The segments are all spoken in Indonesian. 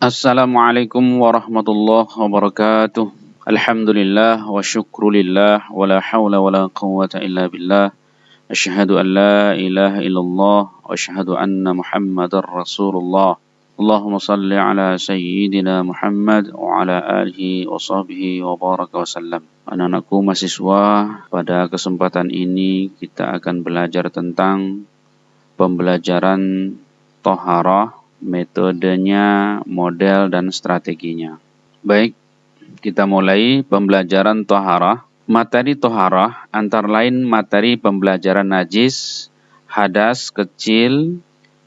Assalamualaikum warahmatullahi wabarakatuh. Alhamdulillah wa syukrulillah wa la hawla wa la quwwata illa billah. Asyhadu an la ilaha illallah wa asyhadu anna Muhammadar Rasulullah. Allahumma salli ala sayyidina Muhammad wa ala alihi wa sahbihi wa baraka wa sallam. Anak-anakku mahasiswa, pada kesempatan ini kita akan belajar tentang pembelajaran thaharah, metodenya, model, dan strateginya. Baik, kita mulai pembelajaran thaharah. Materi thaharah antara lain materi pembelajaran najis, hadas kecil,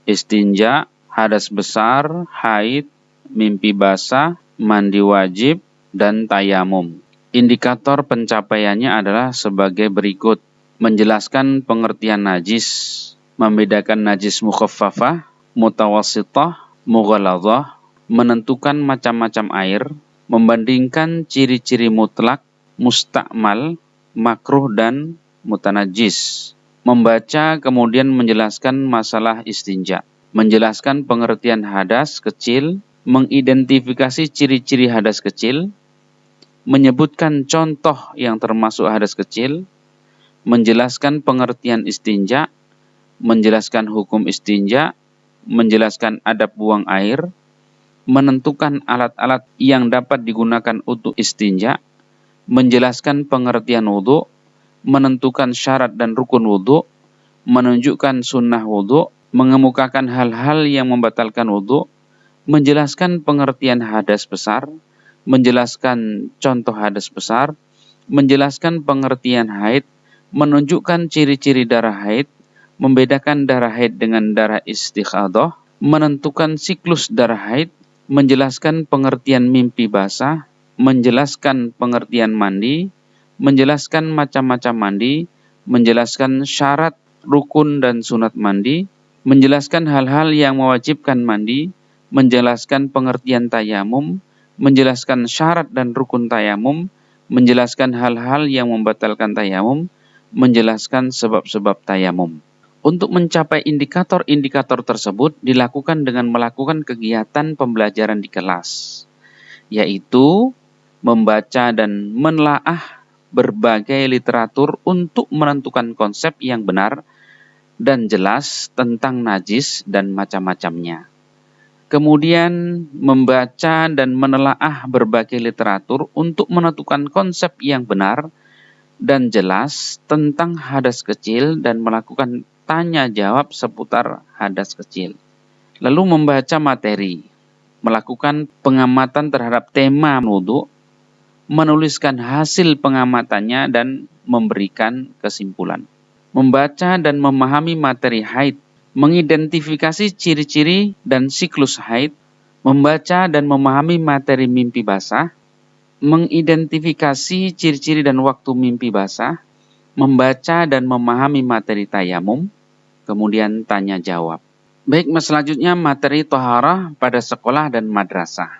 istinja, hadas besar, haid, mimpi basah, mandi wajib, dan tayamum. Indikator pencapaiannya adalah sebagai berikut: menjelaskan pengertian najis, membedakan najis mukhaffafah, mutawassithah, mughaladzah, menentukan macam-macam air, membandingkan ciri-ciri mutlak, mustakmal, makruh, dan mutanajjis. Membaca kemudian menjelaskan masalah istinja, menjelaskan pengertian hadas kecil, mengidentifikasi ciri-ciri hadas kecil, menyebutkan contoh yang termasuk hadas kecil, menjelaskan pengertian istinja, menjelaskan hukum istinja, menjelaskan adab buang air, menentukan alat-alat yang dapat digunakan untuk istinja, menjelaskan pengertian wudhu, menentukan syarat dan rukun wudhu, menunjukkan sunnah wudhu, mengemukakan hal-hal yang membatalkan wudhu, menjelaskan pengertian hadas besar, menjelaskan contoh hadas besar, menjelaskan pengertian haid, menunjukkan ciri-ciri darah haid, membedakan darah haid dengan darah istighadah, menentukan siklus darah haid, menjelaskan pengertian mimpi basah, menjelaskan pengertian mandi, menjelaskan macam-macam mandi, menjelaskan syarat, rukun, dan sunat mandi, menjelaskan hal-hal yang mewajibkan mandi, menjelaskan pengertian tayamum, menjelaskan syarat dan rukun tayamum, menjelaskan hal-hal yang membatalkan tayamum, menjelaskan sebab-sebab tayamum. Untuk mencapai indikator-indikator tersebut dilakukan dengan melakukan kegiatan pembelajaran di kelas, yaitu membaca dan menelaah berbagai literatur untuk menentukan konsep yang benar dan jelas tentang najis dan macam-macamnya. Kemudian membaca dan menelaah berbagai literatur untuk menentukan konsep yang benar dan jelas tentang hadas kecil dan melakukan tanya jawab seputar hadas kecil. Lalu membaca materi, melakukan pengamatan terhadap tema wudhu, menuliskan hasil pengamatannya dan memberikan kesimpulan. Membaca dan memahami materi haid, mengidentifikasi ciri-ciri dan siklus haid, membaca dan memahami materi mimpi basah, mengidentifikasi ciri-ciri dan waktu mimpi basah, membaca dan memahami materi tayamum, kemudian tanya jawab. Baik, selanjutnya materi thaharah pada sekolah dan madrasah.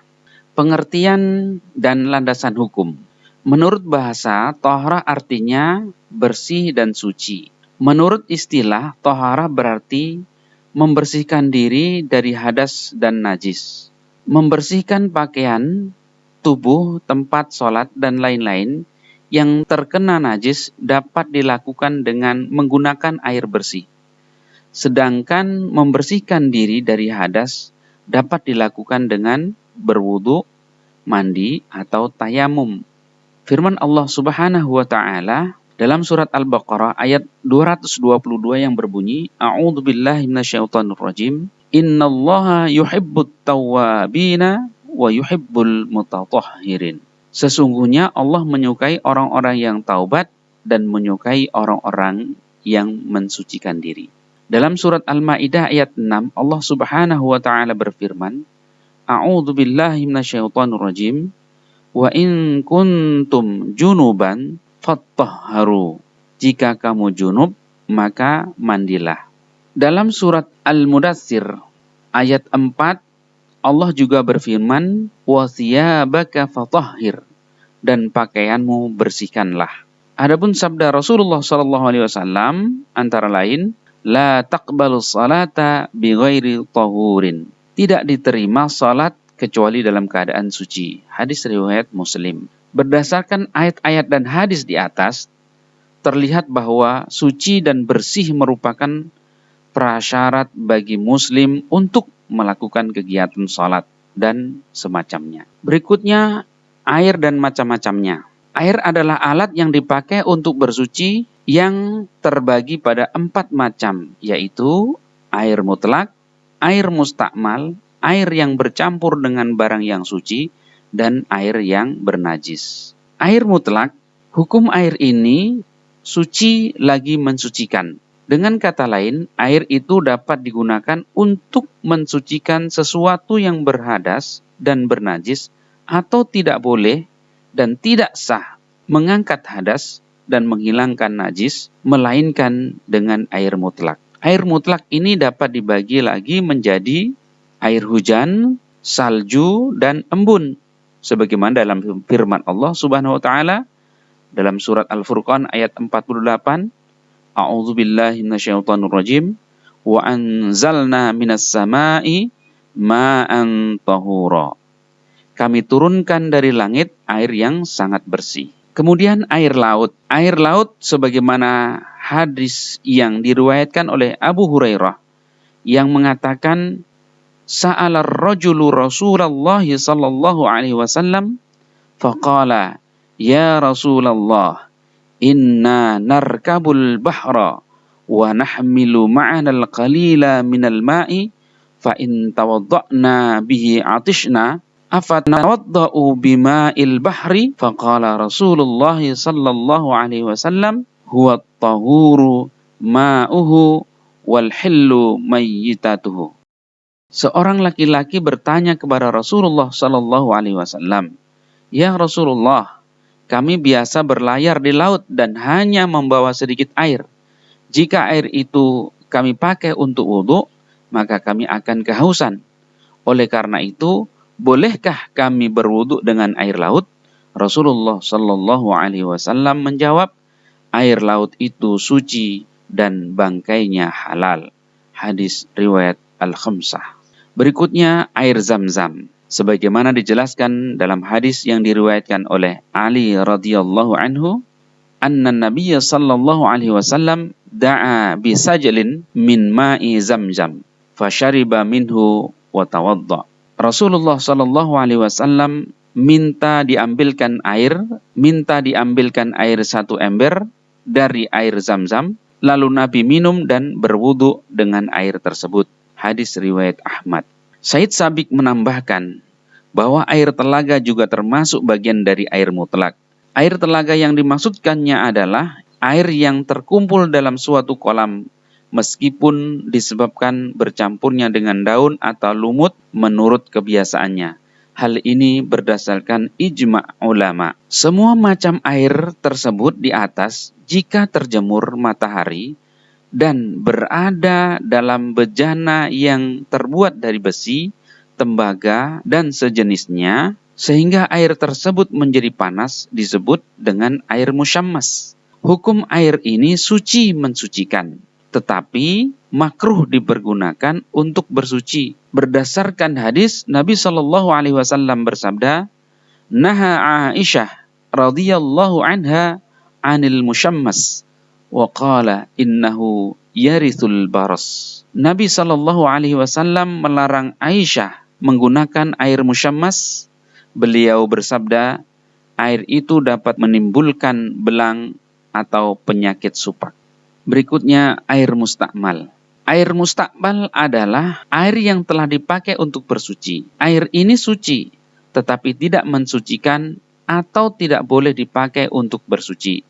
Pengertian dan landasan hukum. Menurut bahasa, thaharah artinya bersih dan suci. Menurut istilah, thaharah berarti membersihkan diri dari hadas dan najis. Membersihkan pakaian, tubuh, tempat sholat, dan lain-lain yang terkena najis dapat dilakukan dengan menggunakan air bersih. Sedangkan membersihkan diri dari hadas dapat dilakukan dengan berwudu, mandi, atau tayamum. Firman Allah Subhanahu wa Ta'ala dalam surat Al-Baqarah ayat 222 yang berbunyi, A'udzubillahi minasyaitonirrajim, Innallaha yuhibbut tawwabina wa yuhibbul mutatahhirin. Sesungguhnya Allah menyukai orang-orang yang taubat dan menyukai orang-orang yang mensucikan diri. Dalam surat Al-Maidah ayat 6, Allah Subhanahu wa Ta'ala berfirman, A'udzu billahi minasyaitonir rajim, wa in kuntum junuban fattahharu. Jika kamu junub, maka mandilah. Dalam surat Al-Mudaththir ayat 4, Allah juga berfirman, wa thiyabaka fatahhir, dan pakaianmu bersihkanlah. Adapun sabda Rasulullah SAW antara lain, la taqbalu salata bighairi tahurin. Tidak diterima salat kecuali dalam keadaan suci. Hadis riwayat Muslim. Berdasarkan ayat-ayat dan hadis di atas, terlihat bahwa suci dan bersih merupakan prasyarat bagi muslim untuk melakukan kegiatan salat dan semacamnya. Berikutnya, air dan macam-macamnya. Air adalah alat yang dipakai untuk bersuci yang terbagi pada 4 macam, yaitu air mutlak, air mustakmal, air yang bercampur dengan barang yang suci, dan air yang bernajis. Air mutlak, hukum air ini suci lagi mensucikan. Dengan kata lain, air itu dapat digunakan untuk mensucikan sesuatu yang berhadas dan bernajis, atau tidak boleh dan tidak sah mengangkat hadas dan menghilangkan najis, melainkan dengan air mutlak. Air mutlak ini dapat dibagi lagi menjadi air hujan, salju, dan embun. Sebagaimana dalam firman Allah Subhanahu wa taala dalam surat Al-Furqan ayat 48, A'udzubillahi minasyaitonir rajim, wa anzalna minas sama'i ma'an tahura. Kami turunkan dari langit air yang sangat bersih. Kemudian air laut. Air laut sebagaimana hadis yang diriwayatkan oleh Abu Hurairah yang mengatakan, Sa'ala ar-rajulu Rasulullah sallallahu alaihi wasallam faqala, Ya Rasulullah, inna narkabul bahra wa nahmilu ma'ana al-qalila minal ma'i fa in tawadda'na bihi atishna afatawadda'u bima'il bahri faqala Rasulullah sallallahu alaihi wasallam huwa at-tahuru ma'uhu wal hillu mayyitatuhu. Seorang laki-laki bertanya kepada Rasulullah sallallahu alaihi wasallam, Ya Rasulullah, kami biasa berlayar di laut dan hanya membawa sedikit air. Jika air itu kami pakai untuk wudhu, maka kami akan kehausan. Oleh karena itu, bolehkah kami berwudhu dengan air laut? Rasulullah sallallahu alaihi wasallam menjawab, air laut itu suci dan bangkainya halal. Hadis riwayat Al-Khamsah. Berikutnya air Zam-Zam. Sebagaimana dijelaskan dalam hadis yang diriwayatkan oleh Ali radhiyallahu anhu, anna Nabiy sallallahu alaihi wasallam da'a bi sajlin min ma'i Zamzam, fashariba minhu wa tawadda. Rasulullah sallallahu alaihi wasallam minta diambilkan air 1 ember dari air Zamzam, lalu Nabi minum dan berwudu dengan air tersebut. Hadis riwayat Ahmad. Said Sabiq menambahkan bahwa air telaga juga termasuk bagian dari air mutlak. Air telaga yang dimaksudkannya adalah air yang terkumpul dalam suatu kolam meskipun disebabkan bercampurnya dengan daun atau lumut menurut kebiasaannya. Hal ini berdasarkan ijma' ulama. Semua macam air tersebut di atas jika terjemur matahari dan berada dalam bejana yang terbuat dari besi, tembaga, dan sejenisnya, sehingga air tersebut menjadi panas, disebut dengan air musyammas. Hukum air ini suci mensucikan, tetapi makruh dipergunakan untuk bersuci. Berdasarkan hadis, Nabi Shallallahu Alaihi Wasallam bersabda, Naha Aisyah radhiyallahu anha anil musyammas, wa qala innahu yarithul baras. Nabi Shallallahu Alaihi Wasallam melarang Aisyah menggunakan air musyammas. Beliau bersabda, air itu dapat menimbulkan belang atau penyakit supak. Berikutnya air mustakmal. Air mustakmal adalah air yang telah dipakai untuk bersuci. Air ini suci, tetapi tidak mensucikan atau tidak boleh dipakai untuk bersuci.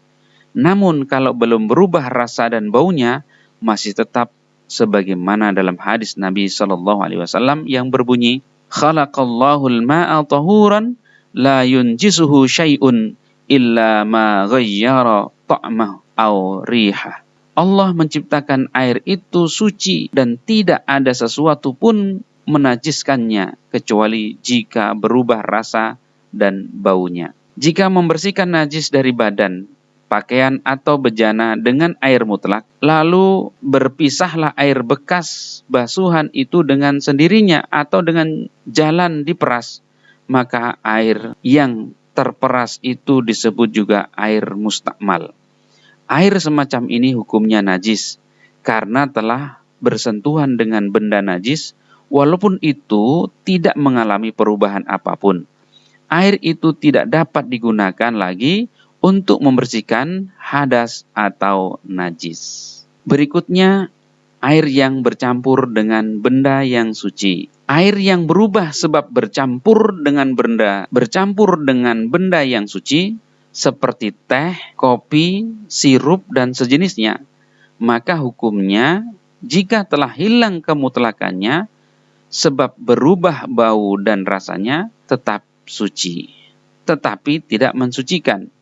Namun kalau belum berubah rasa dan baunya, masih tetap sebagaimana dalam hadis Nabi Shallallahu Alaihi Wasallam yang berbunyi, Khalaqallahul ma'a tahuran la yunjisuhu syai'un illa ma ghayyara ta'mah aw rihah. Allah menciptakan air itu suci dan tidak ada sesuatu pun menajiskannya kecuali jika berubah rasa dan baunya. Jika membersihkan najis dari badan pakaian atau bejana dengan air mutlak, lalu berpisahlah air bekas basuhan itu dengan sendirinya atau dengan jalan diperas, maka air yang terperas itu disebut juga air mustakmal. Air semacam ini hukumnya najis karena telah bersentuhan dengan benda najis walaupun itu tidak mengalami perubahan apapun. Air itu tidak dapat digunakan lagi untuk membersihkan hadas atau najis. Berikutnya, air yang bercampur dengan benda yang suci. Air yang berubah sebab bercampur dengan benda yang suci seperti teh, kopi, sirup dan sejenisnya, maka hukumnya jika telah hilang kemutlakannya sebab berubah bau dan rasanya tetap suci, tetapi tidak mensucikan,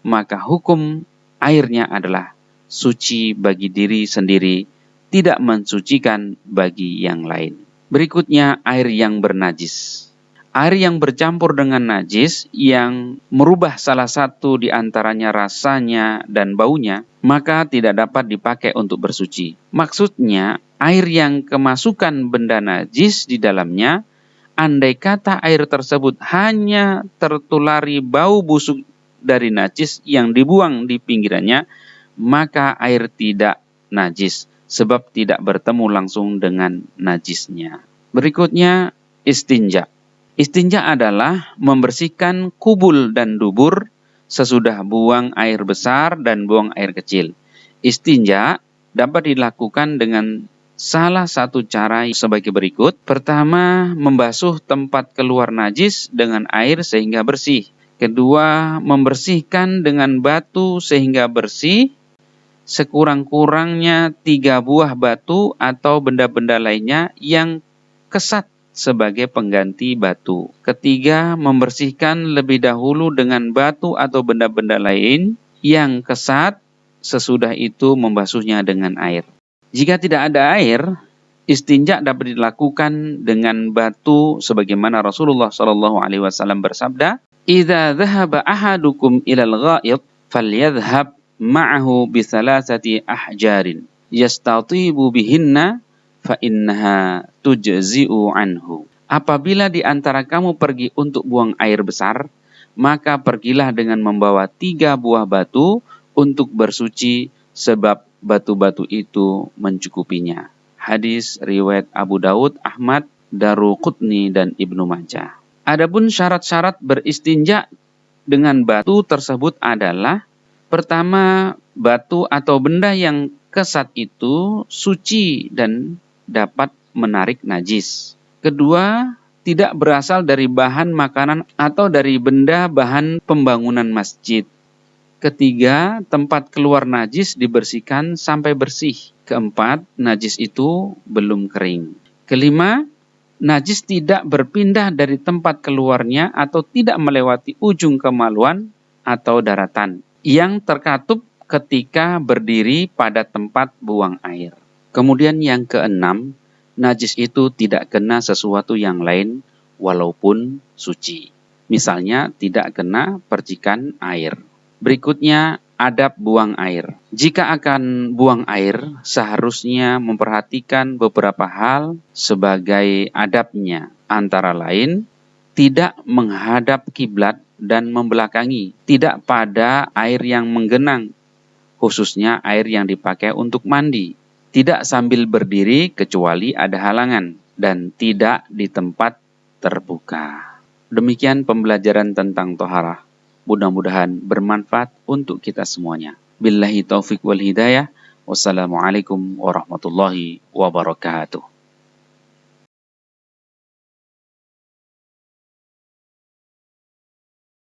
maka hukum airnya adalah suci bagi diri sendiri, tidak mensucikan bagi yang lain. Berikutnya, air yang bernajis. Air yang bercampur dengan najis yang merubah salah satu di antaranya rasanya dan baunya, maka tidak dapat dipakai untuk bersuci. Maksudnya, air yang kemasukan benda najis di dalamnya, andai kata air tersebut hanya tertulari bau busuk dari najis yang dibuang di pinggirannya, maka air tidak najis sebab tidak bertemu langsung dengan najisnya. Berikutnya, istinja. Istinja adalah membersihkan kubul dan dubur sesudah buang air besar dan buang air kecil. Istinja dapat dilakukan dengan salah satu cara sebagai berikut. Pertama, membasuh tempat keluar najis dengan air sehingga bersih. Kedua, membersihkan dengan batu sehingga bersih. Sekurang-kurangnya 3 buah batu atau benda-benda lainnya yang kesat sebagai pengganti batu. Ketiga, membersihkan lebih dahulu dengan batu atau benda-benda lain yang kesat, sesudah itu membasuhnya dengan air. Jika tidak ada air, istinja dapat dilakukan dengan batu sebagaimana Rasulullah SAW bersabda, "Idza dhahaba ahadukum ilal ghaid falyadhhab ma'ahu bi thalathati ahjarin yastatibu bihinna fa innaha tujzi'u anhu." Apabila di antara kamu pergi untuk buang air besar, maka pergilah dengan membawa 3 buah batu untuk bersuci sebab batu-batu itu mencukupinya. Hadis riwayat Abu Daud, Ahmad, Daruqutni dan Ibnu Majah. Adapun syarat-syarat beristinja dengan batu tersebut adalah: pertama, batu atau benda yang kesat itu suci dan dapat menarik najis. Kedua, tidak berasal dari bahan makanan atau dari benda bahan pembangunan masjid. Ketiga, tempat keluar najis dibersihkan sampai bersih. Keempat, najis itu belum kering. Kelima, najis tidak berpindah dari tempat keluarnya atau tidak melewati ujung kemaluan atau daratan yang terkatup ketika berdiri pada tempat buang air. Kemudian yang keenam, najis itu tidak kena sesuatu yang lain walaupun suci. Misalnya tidak kena percikan air. Berikutnya, adab buang air. Jika akan buang air, seharusnya memperhatikan beberapa hal sebagai adabnya. Antara lain, tidak menghadap kiblat dan membelakangi, tidak pada air yang menggenang, khususnya air yang dipakai untuk mandi, tidak sambil berdiri kecuali ada halangan, dan tidak di tempat terbuka. Demikian pembelajaran tentang toharah. Mudah-mudahan bermanfaat untuk kita semuanya. Billahi taufik wal hidayah. Wassalamualaikum warahmatullahi wabarakatuh.